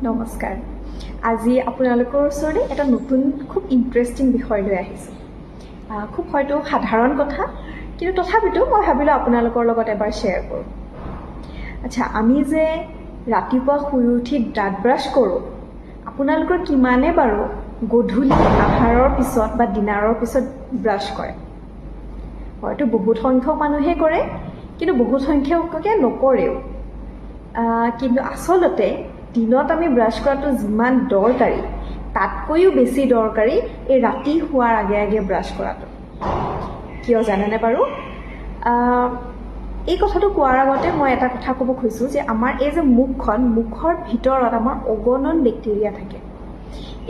নমস্কাৰ। আজি আপোনালোকৰ ওচৰলৈ এটা নতুন খুব ইণ্টাৰেষ্টিং বিষয় লৈ আহিছোঁ। খুব হয়তো সাধাৰণ কথা, কিন্তু তথাপিতো মই ভাবিলোঁ আপোনালোকৰ লগত এবাৰ শ্বেয়াৰ কৰোঁ। আচ্ছা, আমি যে ৰাতিপুৱা শুই উঠি দাঁত ব্ৰাছ কৰোঁ, আপোনালোকৰ কিমানে বাৰু গধূলি আহাৰৰ পিছত বা ডিনাৰৰ পিছত ব্ৰাছ কৰে? হয়তো বহুত সংখ্যক মানুহে কৰে, কিন্তু বহুত সংখ্যকে নকৰেও। কিন্তু আচলতে দিনত আমি ব্ৰাছ কৰাটো যিমান দৰকাৰী, তাতকৈও বেছি দৰকাৰী এই ৰাতি শোৱাৰ আগে আগে ব্ৰাছ কৰাটো। কিয় জানেনে বাৰু? এই কথাটো কোৱাৰ আগতে মই এটা কথা ক'ব খুজিছোঁ যে আমাৰ এই যে মুখৰ ভিতৰত আমাৰ অগণন বেক্টেৰিয়া থাকে।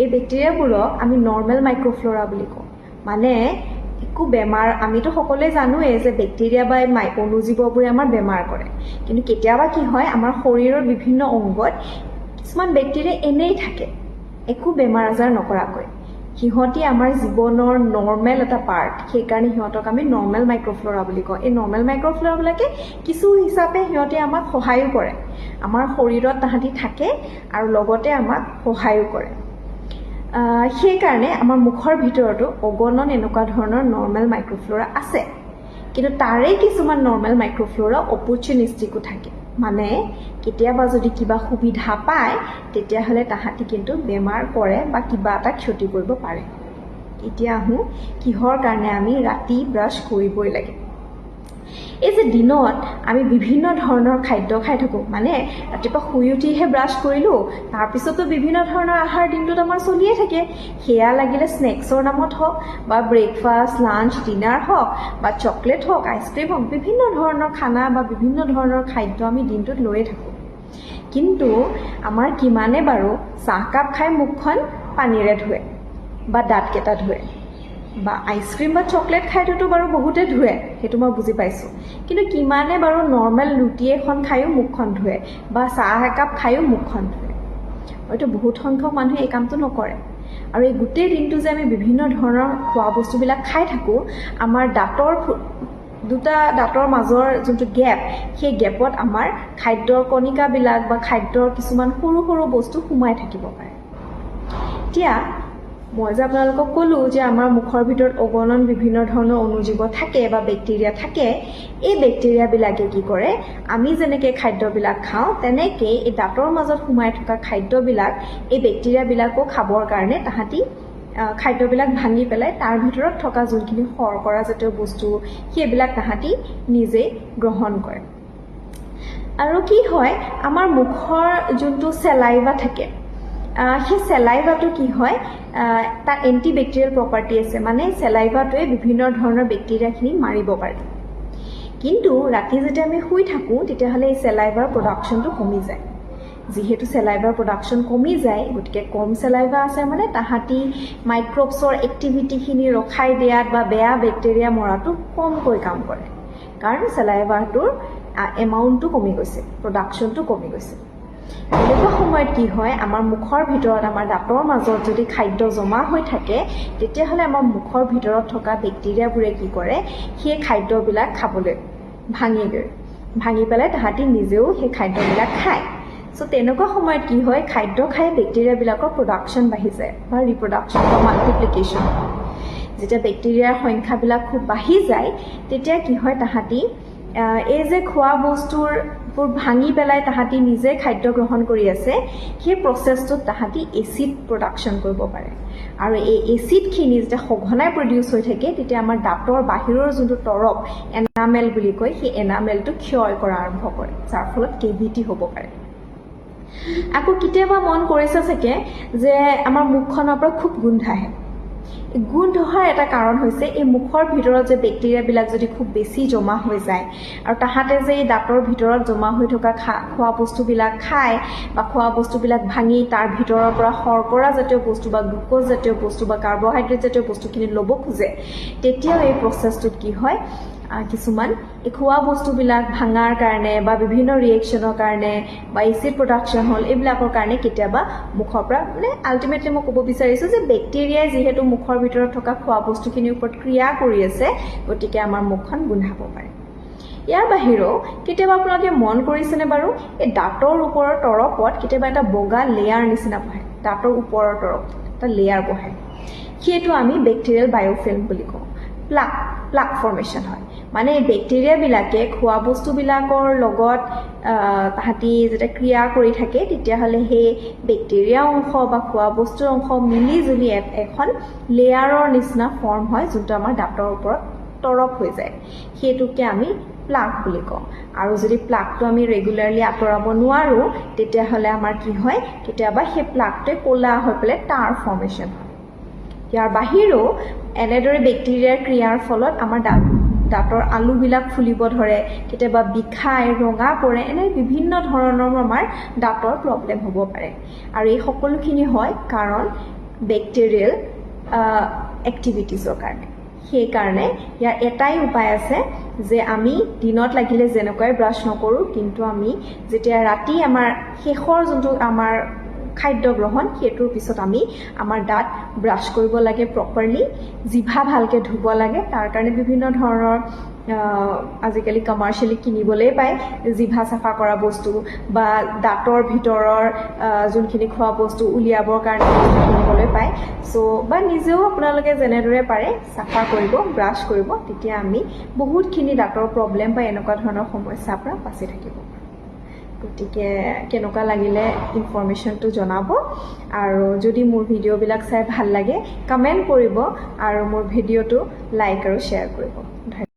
এই বেক্টেৰিয়াবোৰক আমি নৰ্মেল মাইক্ৰ'ফ্ল'ৰা বুলি কওঁ। মানে একো বেমাৰ, আমিতো সকলোৱে জানোৱেই যে বেক্টেৰিয়া বা অণুজীৱবোৰে আমাৰ বেমাৰ কৰে। কিন্তু কেতিয়াবা কি হয়, আমাৰ শৰীৰৰ বিভিন্ন অংগত কিছুমান বেক্টেৰিয়া এনেই থাকে, একো বেমাৰ আজাৰ নকৰাকৈ। সিহঁতি আমাৰ জীৱনৰ নৰ্মেল এটা পাৰ্ট, সেইকাৰণে সিহঁতক আমি নৰ্মেল মাইক্ৰ'ফ্ল'ৰা বুলি কওঁ। এই নৰ্মেল মাইক্ৰ'ফ্ল'ৰাবিলাকে কিছু হিচাপে সিহঁতে আমাক সহায়ো কৰে। আমাৰ শৰীৰত তাহাঁতি থাকে আৰু লগতে আমাক সহায়ো কৰে। সেইকাৰণে আমাৰ মুখৰ ভিতৰতো অগণন এনেকুৱা ধৰণৰ নৰ্মেল মাইক্ৰ'ফ্ল'ৰা আছে। কিন্তু তাৰে কিছুমান নৰ্মেল মাইক্ৰ'ফ্ল'ৰা অপৰচুনিষ্টিকো থাকে। মানে কেতিয়াবা যদি কিবা সুবিধা পায়, তেতিয়াহ'লে তাহাঁতি কিন্তু বেমাৰ কৰে বা কিবা এটা ক্ষতি কৰিব পাৰে। এতিয়া আহোঁ কিহৰ কাৰণে আমি ৰাতি ব্ৰাছ কৰিবই লাগে। এই যে দিনত আমি বিভিন্ন ধৰণৰ খাদ্য খাই থাকোঁ, মানে ৰাতিপুৱা শুই উঠিহে ব্ৰাছ কৰিলোঁ, তাৰপিছতো বিভিন্ন ধৰণৰ আহাৰ দিনটোত আমাৰ চলিয়ে থাকে। সেয়া লাগিলে স্নেক্সৰ নামত হওক বা ব্ৰেকফাষ্ট, লাঞ্চ, ডিনাৰ হওক বা চকলেট হওক, আইচক্ৰীম হওক, বিভিন্ন ধৰণৰ খানা বা বিভিন্ন ধৰণৰ খাদ্য আমি দিনটোত লৈয়ে থাকোঁ। কিন্তু আমাৰ কিমানে বাৰু চাহকাপ খাই মুখখন পানীৰে ধুৱে বা দাঁতকেইটা ধুৱে? বা আইচক্ৰীম বা চকলেট খাইটোতো বাৰু বহুতে ধুৱে, সেইটো মই বুজি পাইছোঁ। কিন্তু কিমানে বাৰু নৰ্মেল ৰুটি এখন খায়ো মুখখন ধুৱে বা চাহ একাপ খায়ো মুখখন ধুৱে? হয়তো বহুত সংখ্যক মানুহে এই কামটো নকৰে। আৰু এই গোটেই দিনটো যে আমি বিভিন্ন ধৰণৰ খোৱা বস্তুবিলাক খাই থাকোঁ, আমাৰ দুটা দাঁতৰ মাজৰ যোনটো গেপ, সেই গেপত আমাৰ খাদ্যৰ কণিকাবিলাক বা খাদ্যৰ কিছুমান সৰু সৰু বস্তু সোমাই থাকিব পাৰে। এতিয়া মই যে আপোনালোকক ক'লোঁ যে আমাৰ মুখৰ ভিতৰত অগণন বিভিন্ন ধৰণৰ অণুজীৱ থাকে বা বেক্টেৰিয়া থাকে। এই বেক্টেৰিয়াবিলাকে কি কৰে, আমি যেনেকৈ খাদ্যবিলাক খাওঁ তেনেকৈ এই দাঁতৰ মাজত সোমাই থকা খাদ্যবিলাক এই বেক্টেৰিয়াবিলাকো খাবৰ কাৰণে তাহাঁতি খাদ্যবিলাক ভাঙি পেলাই তাৰ ভিতৰত থকা যোনখিনি শৰ্কৰা জাতীয় বস্তু, সেইবিলাক তাহাঁতি নিজেই গ্ৰহণ কৰে। আৰু কি হয়, আমাৰ মুখৰ যোনটো চেলাইভা থাকে, সেই চেলাইভাটো কি হয়, তাৰ এণ্টিবেক্টেৰিয়েল প্ৰপাৰ্টি আছে। মানে চেলাইভাটোৱে বিভিন্ন ধৰণৰ বেক্টেৰিয়াখিনি মাৰিব পাৰে। কিন্তু ৰাতি যেতিয়া আমি শুই থাকোঁ, তেতিয়াহ'লে এই চেলাইভাৰ প্ৰডাকশ্যনটো কমি যায়। যিহেতু চেলাইভাৰ প্ৰডাকশ্যন কমি যায়, গতিকে কম চেলাইভা আছে মানে তাহাঁতি মাইক্ৰবছৰ এক্টিভিটিখিনি ৰখাই দিয়াত বা বেয়া বেক্টেৰিয়া মৰাটো কমকৈ কাম কৰে। কাৰণ চেলাইভাটোৰ এমাউণ্টটো কমি গৈছে, প্ৰডাকশ্যনটো কমি গৈছে। এনেকুৱা সময়ত কি হয়, আমাৰ মুখৰ ভিতৰত, আমাৰ দাঁতৰ মাজত যদি খাদ্য জমা হৈ থাকে, তেতিয়াহ'লে আমাৰ মুখৰ ভিতৰত থকা বেক্টেৰিয়াবোৰে কি কৰে, সেই খাদ্যবিলাক খাবলৈ ভাঙি পেলাই তাহাঁতি নিজেও সেই খাদ্যবিলাক খায়। চ' তেনেকুৱা সময়ত কি হয়, খাদ্য খাই বেক্টেৰিয়াবিলাকৰ প্ৰডাকশ্যন বাঢ়ি যায় বা ৰিপ্ৰডাকশ্যন বা মাল্টিপ্লিকেশ্যন। যেতিয়া বেক্টেৰিয়াৰ সংখ্যাবিলাক খুব বাঢ়ি যায়, তেতিয়া কি হয়, তাহাঁতি এই যে খোৱা বস্তুবোৰ ভাঙি পেলাই তাহাঁতি নিজে খাদ্য গ্ৰহণ কৰি আছে, সেই প্ৰচেছটোত তাহাঁতি এচিড প্ৰডাকশ্যন কৰিব পাৰে। আৰু এই এচিডখিনি যেতিয়া সঘনাই প্ৰডিউচ হৈ থাকে, তেতিয়া আমাৰ দাঁতৰ বাহিৰৰ যোনটো তৰপ, এনামেল বুলি কয়, সেই এনামেলটো ক্ষয় কৰা আৰম্ভ কৰে, যাৰ ফলত কেভিটি হ'ব পাৰে। আকৌ কেতিয়াবা মন কৰিছে চাগে যে আমাৰ মুখখনৰ পৰা খুব গোন্ধ আহে। গোন্ধ অহাৰ এটা কাৰণ হৈছে এই মুখৰ ভিতৰত যে বেক্টেৰিয়াবিলাক যদি খুব বেছি জমা হৈ যায় আৰু তাহাঁতে যে এই দাঁতৰ ভিতৰত জমা হৈ থকা খোৱা বস্তুবিলাক খায় বা খোৱা বস্তুবিলাক ভাঙি তাৰ ভিতৰৰ পৰা শৰ্কৰা জাতীয় বস্তু বা গ্লুক'জ জাতীয় বস্তু বা কাৰ্বহাইড্ৰেট জাতীয় বস্তুখিনি ল'ব খোজে, তেতিয়াও এই প্ৰচেছটোত কি হয়, কিছুমান এই খোৱা বস্তুবিলাক ভাঙাৰ কাৰণে বা বিভিন্ন ৰিয়েকশ্যনৰ কাৰণে বা এচিড প্ৰডাকশ্যন হ'ল, এইবিলাকৰ কাৰণে কেতিয়াবা মুখৰ পৰা, মানে আল্টিমেটলি মই ক'ব বিচাৰিছোঁ যে বেক্টেৰিয়াই যিহেতু মুখৰ ভিতৰত থকা খোৱা বস্তুখিনিৰ ওপৰত ক্ৰিয়া কৰি আছে, গতিকে আমাৰ মুখখন গোন্ধাব পাৰে। ইয়াৰ বাহিৰেও কেতিয়াবা আপোনালোকে মন কৰিছেনে বাৰু এই দাঁতৰ ওপৰৰ তৰপত কেতিয়াবা এটা বগা লেয়াৰ নিচিনা বহে দাঁতৰ ওপৰৰ তৰপ এটা লেয়াৰ বহে সেইটো আমি বেক্টেৰিয়েল বায়োফিল্ম বুলি কওঁ প্লাক ফৰ্মেশ্যন হয় মানে এই বেক্টেৰিয়াবিলাকে খোৱা বস্তুবিলাকৰ লগত তাহাঁতি যেতিয়া ক্ৰিয়া কৰি থাকে তেতিয়াহ'লে সেই বেক্টেৰিয়া অংশ বা খোৱা বস্তুৰ অংশ মিলি জুলি এখন লেয়াৰৰ নিচিনা ফৰ্ম হয় যোনটো আমাৰ দাঁতৰ ওপৰত তৰপ হৈ যায় সেইটোকে আমি প্লাক বুলি কওঁ আৰু যদি প্লাকটো আমি ৰেগুলাৰলি আঁতৰাব নোৱাৰোঁ তেতিয়াহ'লে আমাৰ কি হয় কেতিয়াবা সেই প্লাকটোৱে ক'লা হৈ পেলাই টাৰ ফৰ্মেশ্যন হয় ইয়াৰ বাহিৰেও এনেদৰে বেক্টেৰিয়াৰ ক্ৰিয়াৰ ফলত আমাৰ দাঁতৰ আলুবিলাক ফুলিব ধৰে কেতিয়াবা বিষায় ৰঙা পৰে এনে বিভিন্ন ধৰণৰ আমাৰ দাঁতৰ প্ৰব্লেম হ'ব পাৰে আৰু এই সকলোখিনি হয় কাৰণ বেক্টেৰিয়েল এক্টিভিটিছৰ কাৰণে সেইকাৰণে ইয়াৰ এটাই উপায় আছে যে আমি দিনত লাগিলে যেনেকুৱাই ব্ৰাছ নকৰোঁ কিন্তু আমি যেতিয়া ৰাতি আমাৰ শেষৰ যোনটো আমাৰ খাদ্য গ্ৰহণ সেইটোৰ পিছত আমি আমাৰ দাঁত ব্ৰাছ কৰিব লাগে প্ৰপাৰলি জিভা ভালকৈ ধুব লাগে তাৰ কাৰণে বিভিন্ন ধৰণৰ আজিকালি কমাৰ্চিয়েলি কিনিবলৈ পায় জিভা চাফা কৰা বস্তু বা দাঁতৰ ভিতৰৰ যোনখিনি খোৱা বস্তু উলিয়াবৰ কাৰণে কিনিবলৈ পায় বা নিজেও আপোনালোকে যেনেদৰে পাৰে চাফা কৰিব ব্ৰাছ কৰিব তেতিয়া আমি বহুতখিনি দাঁতৰ প্ৰব্লেম বা এনেকুৱা ধৰণৰ সমস্যাৰ পৰা বাচি থাকিব গতিকে কেনেকুৱা লাগিলে ইনফৰমেশ্যনটো জনাব আৰু যদি মোৰ ভিডিঅ'বিলাক চাই ভাল লাগে কমেণ্ট কৰিব আৰু মোৰ ভিডিঅ'টো লাইক আৰু শ্বেয়াৰ কৰিব